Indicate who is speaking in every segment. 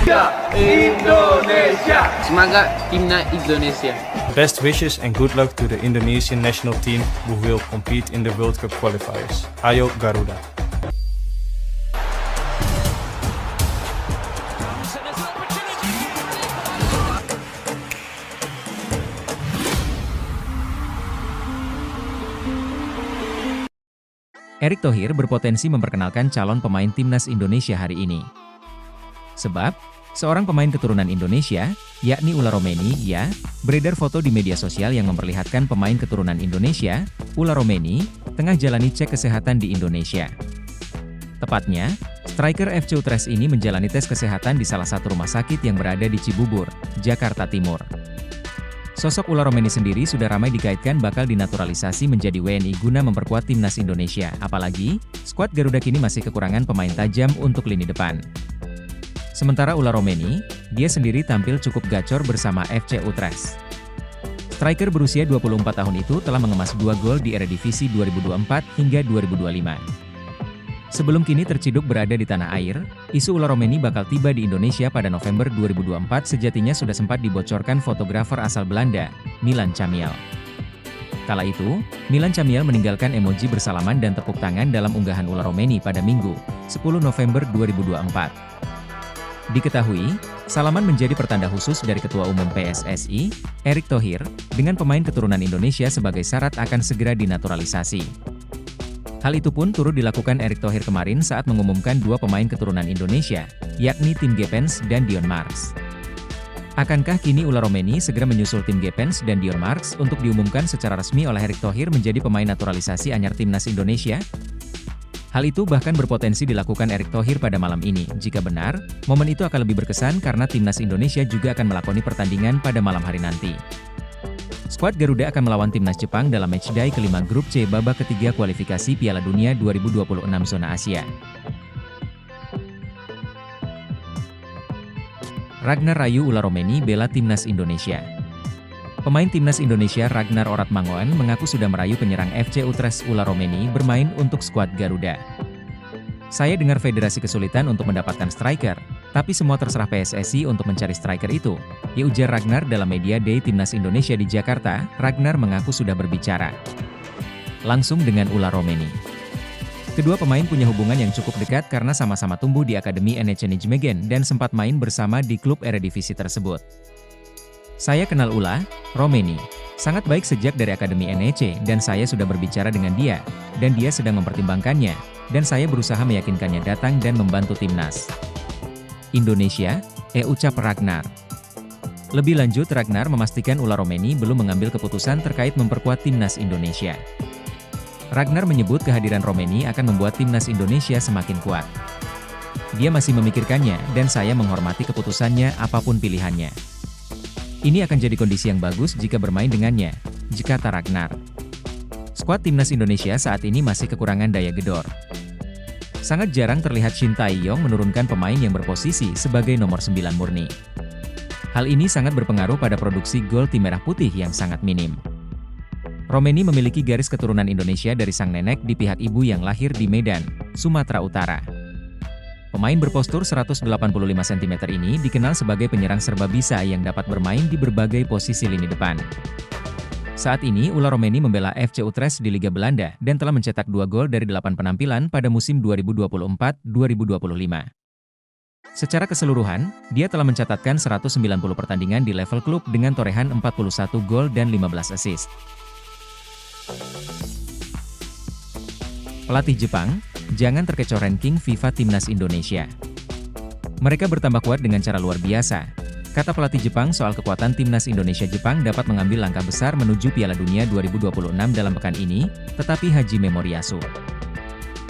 Speaker 1: Indonesia.
Speaker 2: Semoga timnas Indonesia.
Speaker 3: Best wishes and good luck to the Indonesian national team who will compete in the World Cup qualifiers. Ayo Garuda!
Speaker 4: Erick Thohir berpotensi memperkenalkan calon pemain timnas Indonesia hari ini. Sebab, seorang pemain keturunan Indonesia, yakni Ula Romeni, beredar foto di media sosial yang memperlihatkan pemain keturunan Indonesia, Ula Romeni, tengah jalani cek kesehatan di Indonesia. Tepatnya, striker FC Utrecht ini menjalani tes kesehatan di salah satu rumah sakit yang berada di Cibubur, Jakarta Timur. Sosok Ula Romeni sendiri sudah ramai dikaitkan bakal dinaturalisasi menjadi WNI guna memperkuat timnas Indonesia, apalagi, skuad Garuda kini masih kekurangan pemain tajam untuk lini depan. Sementara Ula Romeni, dia sendiri tampil cukup gacor bersama FC Utrecht. Striker berusia 24 tahun itu telah mengemas 2 gol di Eredivisie 2024 hingga 2025. Sebelum kini terciduk berada di tanah air, isu Ula Romeni bakal tiba di Indonesia pada November 2024 sejatinya sudah sempat dibocorkan fotografer asal Belanda, Milan Camiel. Kala itu, Milan Camiel meninggalkan emoji bersalaman dan tepuk tangan dalam unggahan Ula Romeni pada Minggu, 10 November 2024. Diketahui, salaman menjadi pertanda khusus dari Ketua Umum PSSI, Erick Thohir, dengan pemain keturunan Indonesia sebagai syarat akan segera dinaturalisasi. Hal itu pun turut dilakukan Erick Thohir kemarin saat mengumumkan 2 pemain keturunan Indonesia, yakni Tim Gepens dan Dion Marks. Akankah kini Ula Romeni segera menyusul Tim Gepens dan Dion Marks untuk diumumkan secara resmi oleh Erick Thohir menjadi pemain naturalisasi anyar timnas Indonesia? Hal itu bahkan berpotensi dilakukan Erick Thohir pada malam ini. Jika benar, momen itu akan lebih berkesan karena timnas Indonesia juga akan melakoni pertandingan pada malam hari nanti. Skuad Garuda akan melawan timnas Jepang dalam matchday kelima grup C babak ketiga kualifikasi Piala Dunia 2026 zona Asia. Ragnar rayu Ula Romeni bela timnas Indonesia. Pemain timnas Indonesia Ragnar Oratmangoen mengaku sudah merayu penyerang FC Utrecht Ula Romeni bermain untuk skuad Garuda. Saya dengar federasi kesulitan untuk mendapatkan striker, tapi semua terserah PSSI untuk mencari striker itu, ujar Ragnar dalam media day Timnas Indonesia di Jakarta. Ragnar mengaku sudah berbicara langsung dengan Ula Romeni. Kedua pemain punya hubungan yang cukup dekat karena sama-sama tumbuh di Akademi NEC Nijmegen dan sempat main bersama di klub Eredivisie tersebut. Saya kenal Ula Romeni, sangat baik sejak dari Akademi NEC dan saya sudah berbicara dengan dia, dan dia sedang mempertimbangkannya, dan saya berusaha meyakinkannya datang dan membantu timnas Indonesia, ucap Ragnar. Lebih lanjut Ragnar memastikan Ula Romeni belum mengambil keputusan terkait memperkuat timnas Indonesia. Ragnar menyebut kehadiran Romeni akan membuat timnas Indonesia semakin kuat. Dia masih memikirkannya dan saya menghormati keputusannya apapun pilihannya. Ini akan jadi kondisi yang bagus jika bermain dengannya, kata Ragnar. Skuad timnas Indonesia saat ini masih kekurangan daya gedor. Sangat jarang terlihat Shin Tae-yong menurunkan pemain yang berposisi sebagai nomor 9 murni. Hal ini sangat berpengaruh pada produksi gol tim merah putih yang sangat minim. Romeni memiliki garis keturunan Indonesia dari sang nenek di pihak ibu yang lahir di Medan, Sumatera Utara. Pemain berpostur 185 cm ini dikenal sebagai penyerang serba bisa yang dapat bermain di berbagai posisi lini depan. Saat ini Ula Romeni membela FC Utrecht di Liga Belanda dan telah mencetak 2 gol dari 8 penampilan pada musim 2024-2025. Secara keseluruhan, dia telah mencatatkan 190 pertandingan di level klub dengan torehan 41 gol dan 15 assist. Pelatih Jepang, jangan terkecoh ranking FIFA Timnas Indonesia. Mereka bertambah kuat dengan cara luar biasa, kata pelatih Jepang soal kekuatan Timnas Indonesia. Jepang dapat mengambil langkah besar menuju Piala Dunia 2026 dalam pekan ini, tetapi Hajime Moriyasu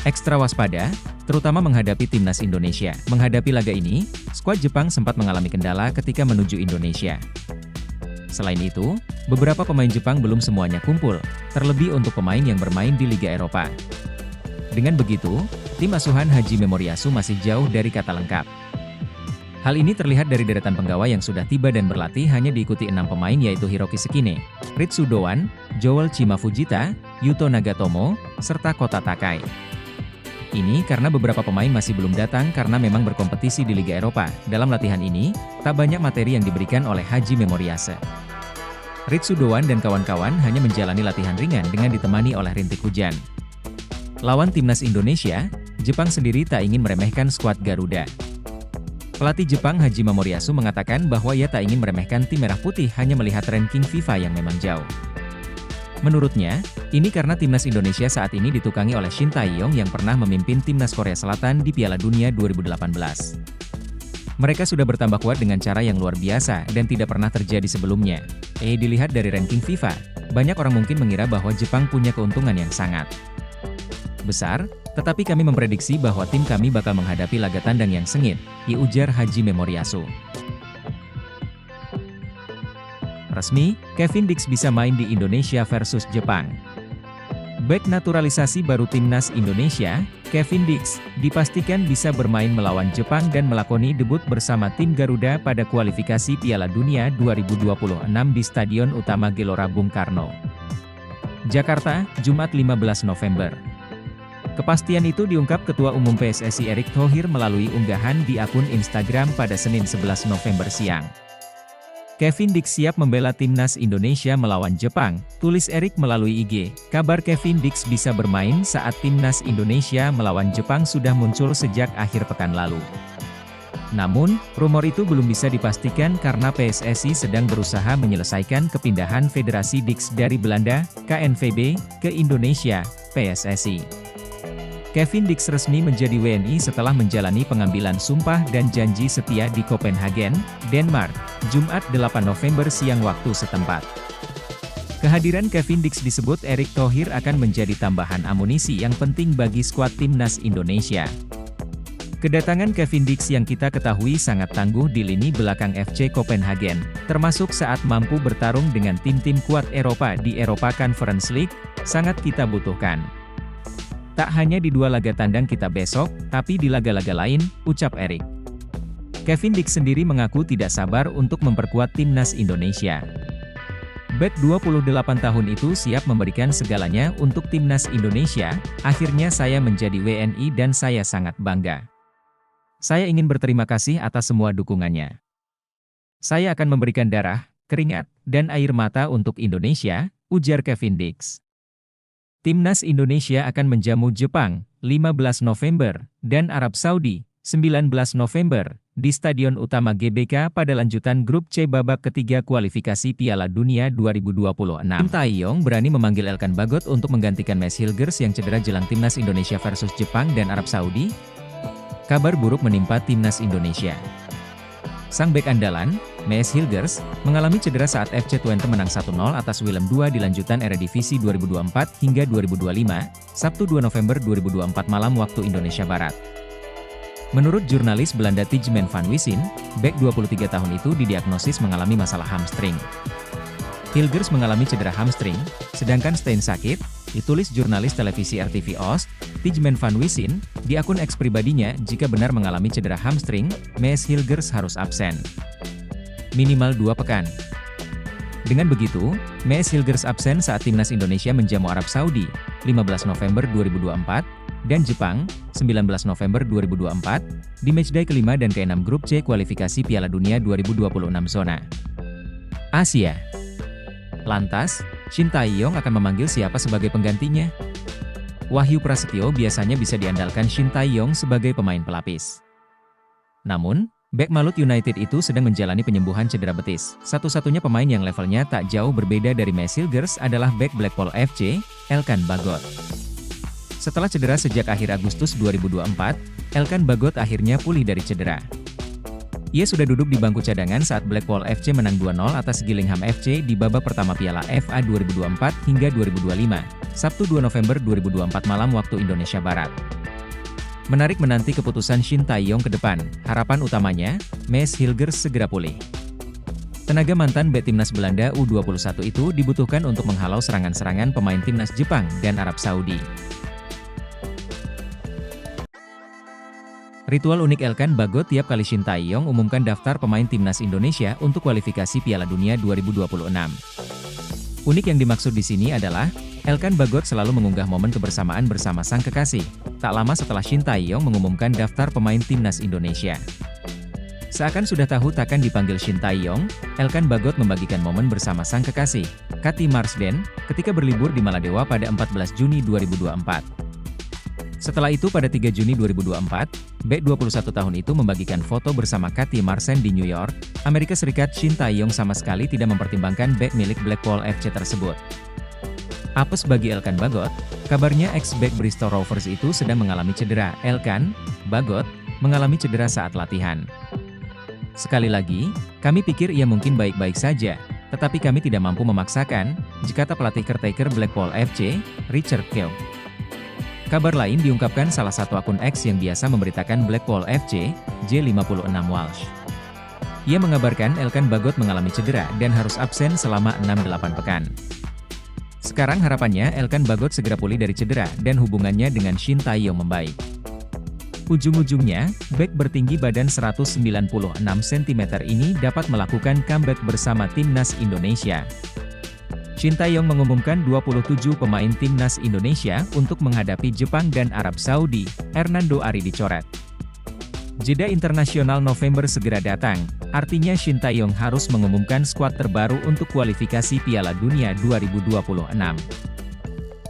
Speaker 4: ekstra waspada, terutama menghadapi Timnas Indonesia. Menghadapi laga ini, skuad Jepang sempat mengalami kendala ketika menuju Indonesia. Selain itu, beberapa pemain Jepang belum semuanya kumpul, terlebih untuk pemain yang bermain di Liga Eropa. Dengan begitu, tim asuhan Hajime Moriyasu masih jauh dari kata lengkap. Hal ini terlihat dari deretan penggawa yang sudah tiba dan berlatih hanya diikuti 6 pemain yaitu Hiroki Sekine, Ritsu Doan, Joel Chima Fujita, Yuto Nagatomo, serta Kota Takai. Ini karena beberapa pemain masih belum datang karena memang berkompetisi di Liga Eropa. Dalam latihan ini, tak banyak materi yang diberikan oleh Haji Memoriase. Ritsu Doan dan kawan-kawan hanya menjalani latihan ringan dengan ditemani oleh rintik hujan. Lawan timnas Indonesia, Jepang sendiri tak ingin meremehkan skuad Garuda. Pelatih Jepang Haji Memoriasu mengatakan bahwa ia tak ingin meremehkan tim merah putih hanya melihat ranking FIFA yang memang jauh. Menurutnya, ini karena timnas Indonesia saat ini ditukangi oleh Shin Tae-yong yang pernah memimpin timnas Korea Selatan di Piala Dunia 2018. Mereka sudah bertambah kuat dengan cara yang luar biasa dan tidak pernah terjadi sebelumnya. Dilihat dari ranking FIFA, banyak orang mungkin mengira bahwa Jepang punya keuntungan yang sangat besar, tetapi kami memprediksi bahwa tim kami bakal menghadapi laga tandang yang sengit, ujar Haji Memoriasu. Resmi, Kevin Dix bisa main di Indonesia versus Jepang. Bek naturalisasi baru timnas Indonesia, Kevin Dix, dipastikan bisa bermain melawan Jepang dan melakoni debut bersama tim Garuda pada kualifikasi Piala Dunia 2026 di Stadion Utama Gelora Bung Karno, Jakarta, Jumat 15 November. Kepastian itu diungkap Ketua Umum PSSI Erick Thohir melalui unggahan di akun Instagram pada Senin 11 November siang. Kevin Dix siap membela timnas Indonesia melawan Jepang, tulis Erick melalui IG. Kabar Kevin Dix bisa bermain saat timnas Indonesia melawan Jepang sudah muncul sejak akhir pekan lalu. Namun, rumor itu belum bisa dipastikan karena PSSI sedang berusaha menyelesaikan kepindahan Federasi Dix dari Belanda, KNVB, ke Indonesia, PSSI. Kevin Dix resmi menjadi WNI setelah menjalani pengambilan sumpah dan janji setia di Copenhagen, Denmark, Jumat 8 November siang waktu setempat. Kehadiran Kevin Dix disebut Erick Thohir akan menjadi tambahan amunisi yang penting bagi skuad timnas Indonesia. Kedatangan Kevin Dix yang kita ketahui sangat tangguh di lini belakang FC Copenhagen, termasuk saat mampu bertarung dengan tim-tim kuat Eropa di Eropa Conference League, sangat kita butuhkan. Tak hanya di dua laga tandang kita besok, tapi di laga-laga lain, ucap Erick. Kevin Dix sendiri mengaku tidak sabar untuk memperkuat timnas Indonesia. Bek 28 tahun itu siap memberikan segalanya untuk timnas Indonesia, akhirnya saya menjadi WNI dan saya sangat bangga. Saya ingin berterima kasih atas semua dukungannya. Saya akan memberikan darah, keringat, dan air mata untuk Indonesia, ujar Kevin Dix. Timnas Indonesia akan menjamu Jepang, 15 November, dan Arab Saudi, 19 November, di Stadion Utama GBK pada lanjutan Grup C babak ketiga kualifikasi Piala Dunia 2026. Shin Tae-yong berani memanggil Elkan Bagot untuk menggantikan Mads Hilgers yang cedera jelang Timnas Indonesia versus Jepang dan Arab Saudi. Kabar buruk menimpa Timnas Indonesia. Sang bek andalan, Mads Hilgers, mengalami cedera saat FC Twente menang 1-0 atas Willem II di lanjutan Eredivisie 2024 hingga 2025, Sabtu 2 November 2024 malam waktu Indonesia Barat. Menurut jurnalis Belanda Tijmen van Wissem, bek 23 tahun itu didiagnosis mengalami masalah hamstring. Hilgers mengalami cedera hamstring, sedangkan Stein sakit, ditulis jurnalis televisi RTV Oost, Tijmen van Wissem, di akun X pribadinya. Jika benar mengalami cedera hamstring, Mads Hilgers harus absen minimal 2 pekan. Dengan begitu, Mads Hilgers absen saat timnas Indonesia menjamu Arab Saudi, 15 November 2024, dan Jepang, 19 November 2024, di matchday kelima dan ke-6 Grup C kualifikasi Piala Dunia 2026 zona Asia. Lantas, Shin Tae-yong akan memanggil siapa sebagai penggantinya? Wahyu Prasetyo biasanya bisa diandalkan Shin Tae-yong sebagai pemain pelapis. Namun, bek Malut United itu sedang menjalani penyembuhan cedera betis. Satu-satunya pemain yang levelnya tak jauh berbeda dari Mads Hilgers adalah bek Blackpool FC, Elkan Bagot. Setelah cedera sejak akhir Agustus 2024, Elkan Bagot akhirnya pulih dari cedera. Ia sudah duduk di bangku cadangan saat Blackpool FC menang 2-0 atas Gillingham FC di babak pertama Piala FA 2024 hingga 2025, Sabtu 2 November 2024 malam waktu Indonesia Barat. Menarik menanti keputusan Shin Tae-yong ke depan, harapan utamanya, Mads Hilgers segera pulih. Tenaga mantan bek timnas Belanda U21 itu dibutuhkan untuk menghalau serangan-serangan pemain timnas Jepang dan Arab Saudi. Ritual unik Elkan Bagot tiap kali Shin Tae-yong umumkan daftar pemain timnas Indonesia untuk kualifikasi Piala Dunia 2026. Unik yang dimaksud di sini adalah, Elkan Bagot selalu mengunggah momen kebersamaan bersama sang kekasih, tak lama setelah Shin Tae-yong mengumumkan daftar pemain timnas Indonesia. Seakan sudah tahu takkan dipanggil Shin Tae-yong, Elkan Bagot membagikan momen bersama sang kekasih, Kathy Marsden, ketika berlibur di Maladewa pada 14 Juni 2024. Setelah itu pada 3 Juni 2024, bek 21 tahun itu membagikan foto bersama Kathy Marsden di New York, Amerika Serikat. Shin Tae-yong sama sekali tidak mempertimbangkan bek milik Blackpool FC tersebut. Apes bagi Elkan Bagot, kabarnya ex-bek Bristol Rovers itu sedang mengalami cedera. Elkan Bagot mengalami cedera saat latihan. Sekali lagi, kami pikir ia mungkin baik-baik saja, tetapi kami tidak mampu memaksakan, kata pelatih caretaker Blackpool FC, Richard Keogh. Kabar lain diungkapkan salah satu akun X yang biasa memberitakan Blackpool FC, J56 Walsh. Ia mengabarkan Elkan Bagot mengalami cedera dan harus absen selama 6-8 pekan. Sekarang harapannya Elkan Bagot segera pulih dari cedera dan hubungannya dengan Shin Tae-yong membaik. Ujung-ujungnya, bek bertinggi badan 196 cm ini dapat melakukan comeback bersama timnas Indonesia. Shin Tae-yong mengumumkan 27 pemain timnas Indonesia untuk menghadapi Jepang dan Arab Saudi. Hernando Ari dicoret. Jeda internasional November segera datang, artinya Shin Tae-yong harus mengumumkan skuad terbaru untuk kualifikasi Piala Dunia 2026.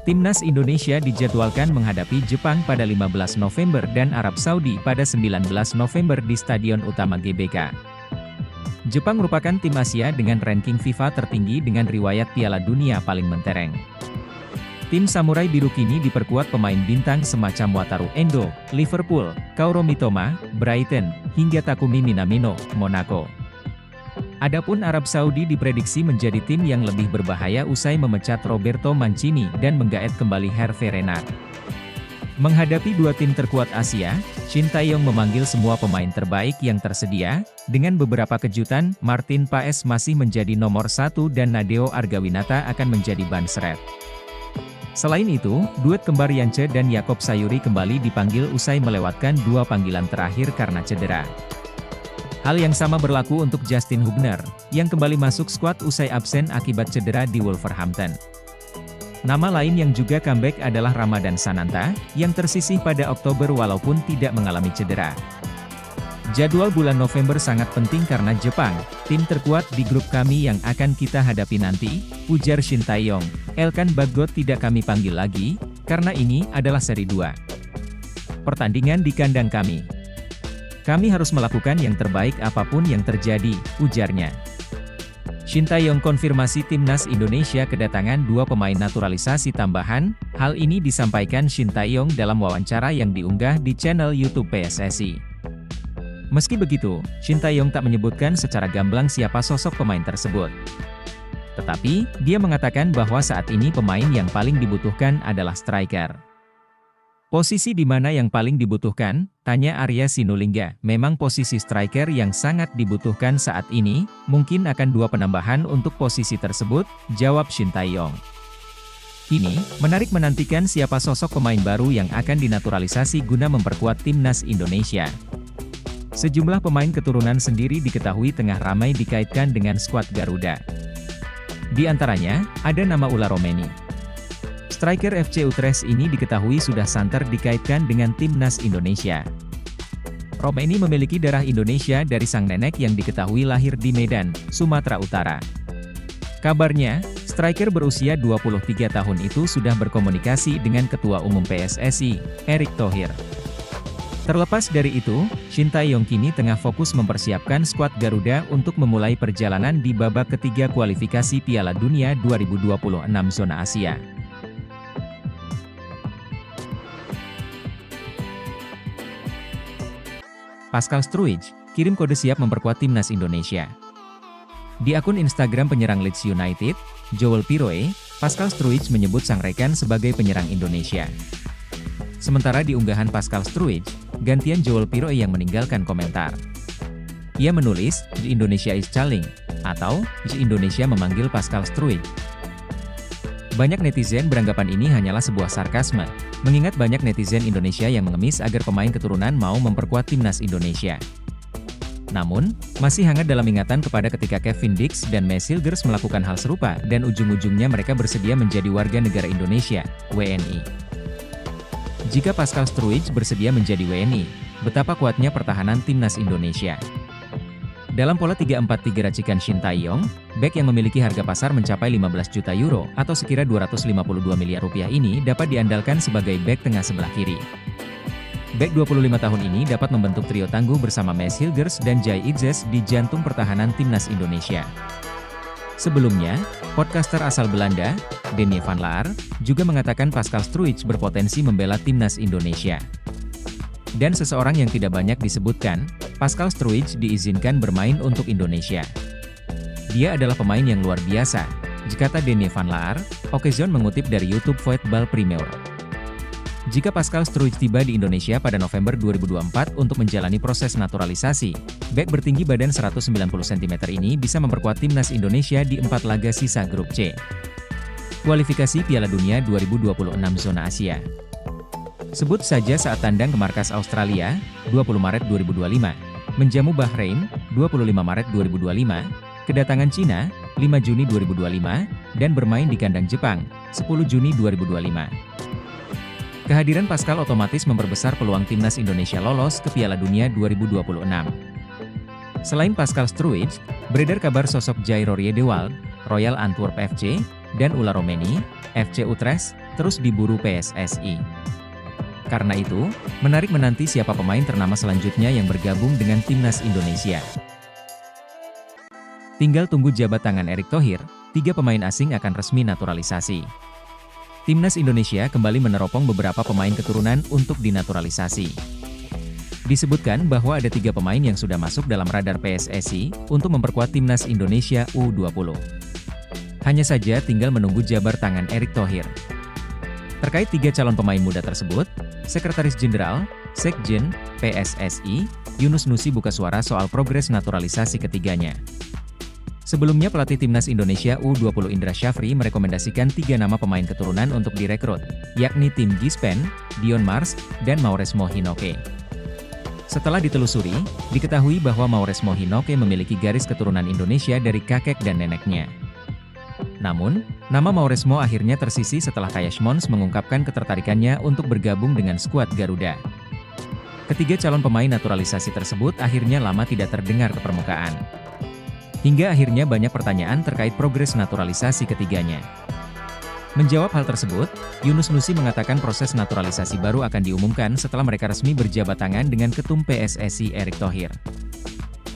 Speaker 4: Timnas Indonesia dijadwalkan menghadapi Jepang pada 15 November dan Arab Saudi pada 19 November di Stadion Utama GBK. Jepang merupakan tim Asia dengan ranking FIFA tertinggi dengan riwayat Piala Dunia paling mentereng. Tim Samurai Biru kini diperkuat pemain bintang semacam Wataru Endo, Liverpool, Kaoru Mitoma, Brighton, hingga Takumi Minamino, Monaco. Adapun Arab Saudi diprediksi menjadi tim yang lebih berbahaya usai memecat Roberto Mancini dan menggaet kembali Hervé Renard. Menghadapi dua tim terkuat Asia, Shin Tae-yong memanggil semua pemain terbaik yang tersedia, dengan beberapa kejutan. Martin Paes masih menjadi nomor 1 dan Nadeo Argawinata akan menjadi ban serep. Selain itu, duet kembar Yance dan Yakob Sayuri kembali dipanggil usai melewatkan dua panggilan terakhir karena cedera. Hal yang sama berlaku untuk Justin Hubner, yang kembali masuk skuad usai absen akibat cedera di Wolverhampton. Nama lain yang juga comeback adalah Ramadan Sananta, yang tersisih pada Oktober walaupun tidak mengalami cedera. Jadwal bulan November sangat penting karena Jepang, tim terkuat di grup kami yang akan kita hadapi nanti, ujar Shin Tae-yong. Elkan Bagot tidak kami panggil lagi, karena ini adalah seri 2 pertandingan di kandang kami. Kami harus melakukan yang terbaik apapun yang terjadi, ujarnya. Shin Tae-yong konfirmasi timnas Indonesia kedatangan dua pemain naturalisasi tambahan. Hal ini disampaikan Shin Tae-yong dalam wawancara yang diunggah di channel YouTube PSSI. Meski begitu, Shin Tae-yong tak menyebutkan secara gamblang siapa sosok pemain tersebut. Tetapi, dia mengatakan bahwa saat ini pemain yang paling dibutuhkan adalah striker. Posisi di mana yang paling dibutuhkan? Tanya Arya Sinulinga. Memang posisi striker yang sangat dibutuhkan saat ini, mungkin akan dua penambahan untuk posisi tersebut, jawab Shin Tae-yong. Kini, menarik menantikan siapa sosok pemain baru yang akan dinaturalisasi guna memperkuat timnas Indonesia. Sejumlah pemain keturunan sendiri diketahui tengah ramai dikaitkan dengan skuad Garuda. Di antaranya, ada nama Ularomeni. Striker FC Utrecht ini diketahui sudah santer dikaitkan dengan timnas Indonesia. Romeni memiliki darah Indonesia dari sang nenek yang diketahui lahir di Medan, Sumatera Utara. Kabarnya, striker berusia 23 tahun itu sudah berkomunikasi dengan Ketua Umum PSSI, Erick Thohir. Terlepas dari itu, Shin Tae-yong kini tengah fokus mempersiapkan skuad Garuda untuk memulai perjalanan di babak ketiga kualifikasi Piala Dunia 2026 zona Asia. Pascal Struijk, kirim kode siap memperkuat timnas Indonesia. Di akun Instagram penyerang Leeds United, Joel Piroe, Pascal Struijk menyebut sang rekan sebagai penyerang Indonesia. Sementara di unggahan Pascal Struijk, gantian Joel Piroe yang meninggalkan komentar. Ia menulis, "The Indonesia is calling," atau "The Indonesia memanggil Pascal Struijk." Banyak netizen beranggapan ini hanyalah sebuah sarkasme, mengingat banyak netizen Indonesia yang mengemis agar pemain keturunan mau memperkuat timnas Indonesia. Namun, masih hangat dalam ingatan kepada ketika Kevin Dix dan Mes Hilgers melakukan hal serupa dan ujung-ujungnya mereka bersedia menjadi warga negara Indonesia, WNI. Jika Pascal Struijk bersedia menjadi WNI, betapa kuatnya pertahanan timnas Indonesia. Dalam pola 3-4-3 racikan Shin Tae-yong, bek yang memiliki harga pasar mencapai 15 juta euro atau sekira 252 miliar rupiah ini dapat diandalkan sebagai bek tengah sebelah kiri. Bek 25 tahun ini dapat membentuk trio tangguh bersama Mes Hilgers dan Jai Itzes di jantung pertahanan timnas Indonesia. Sebelumnya, podcaster asal Belanda, Denny van Laar, juga mengatakan Pascal Struijk berpotensi membela timnas Indonesia. Dan seseorang yang tidak banyak disebutkan, Pascal Struijk diizinkan bermain untuk Indonesia. Dia adalah pemain yang luar biasa, kata Denny van Laar, Occasion mengutip dari YouTube Voetbal Premier. Jika Pascal Struijk tiba di Indonesia pada November 2024 untuk menjalani proses naturalisasi, bek bertinggi badan 190 cm ini bisa memperkuat timnas Indonesia di 4 laga sisa grup C. Kualifikasi Piala Dunia 2026 zona Asia. Sebut saja saat tandang ke markas Australia, 20 Maret 2025, menjamu Bahrain, 25 Maret 2025, kedatangan Cina, 5 Juni 2025, dan bermain di kandang Jepang, 10 Juni 2025. Kehadiran Pascal otomatis memperbesar peluang timnas Indonesia lolos ke Piala Dunia 2026. Selain Pascal Struijk, beredar kabar sosok Jai Rourier-de-Waal, Royal Antwerp FC, dan Ulla Romeni, FC Utrecht, terus diburu PSSI. Karena itu, menarik menanti siapa pemain ternama selanjutnya yang bergabung dengan timnas Indonesia. Tinggal tunggu jabat tangan Erick Thohir, 3 pemain asing akan resmi naturalisasi. Timnas Indonesia kembali meneropong beberapa pemain keturunan untuk dinaturalisasi. Disebutkan bahwa ada 3 pemain yang sudah masuk dalam radar PSSI untuk memperkuat timnas Indonesia U20. Hanya saja tinggal menunggu jabar tangan Erick Thohir. Terkait 3 calon pemain muda tersebut, Sekretaris Jenderal, Sekjen, PSSI, Yunus Nusi buka suara soal progres naturalisasi ketiganya. Sebelumnya pelatih timnas Indonesia U20 Indra Syafri merekomendasikan 3 nama pemain keturunan untuk direkrut, yakni Tim Gispen, Dion Mars, dan Mauresmo Hinoke. Setelah ditelusuri, diketahui bahwa Mauresmo Hinoke memiliki garis keturunan Indonesia dari kakek dan neneknya. Namun, nama Mauresmo akhirnya tersisih setelah Kayash Mons mengungkapkan ketertarikannya untuk bergabung dengan skuad Garuda. Ketiga calon pemain naturalisasi tersebut akhirnya lama tidak terdengar ke permukaan. Hingga akhirnya banyak pertanyaan terkait progres naturalisasi ketiganya. Menjawab hal tersebut, Yunus Nusi mengatakan proses naturalisasi baru akan diumumkan setelah mereka resmi berjabat tangan dengan Ketum PSSI Erick Thohir.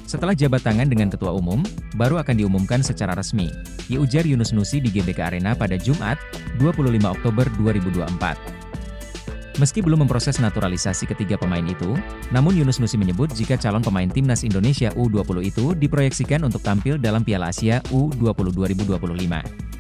Speaker 4: Setelah jabat tangan dengan Ketua Umum, baru akan diumumkan secara resmi, ujar Yunus Nusi di GBK Arena pada Jumat, 25 Oktober 2024. Meski belum memproses naturalisasi ketiga pemain itu, namun Yunus Nusi menyebut jika calon pemain timnas Indonesia U20 itu diproyeksikan untuk tampil dalam Piala Asia U20 2025.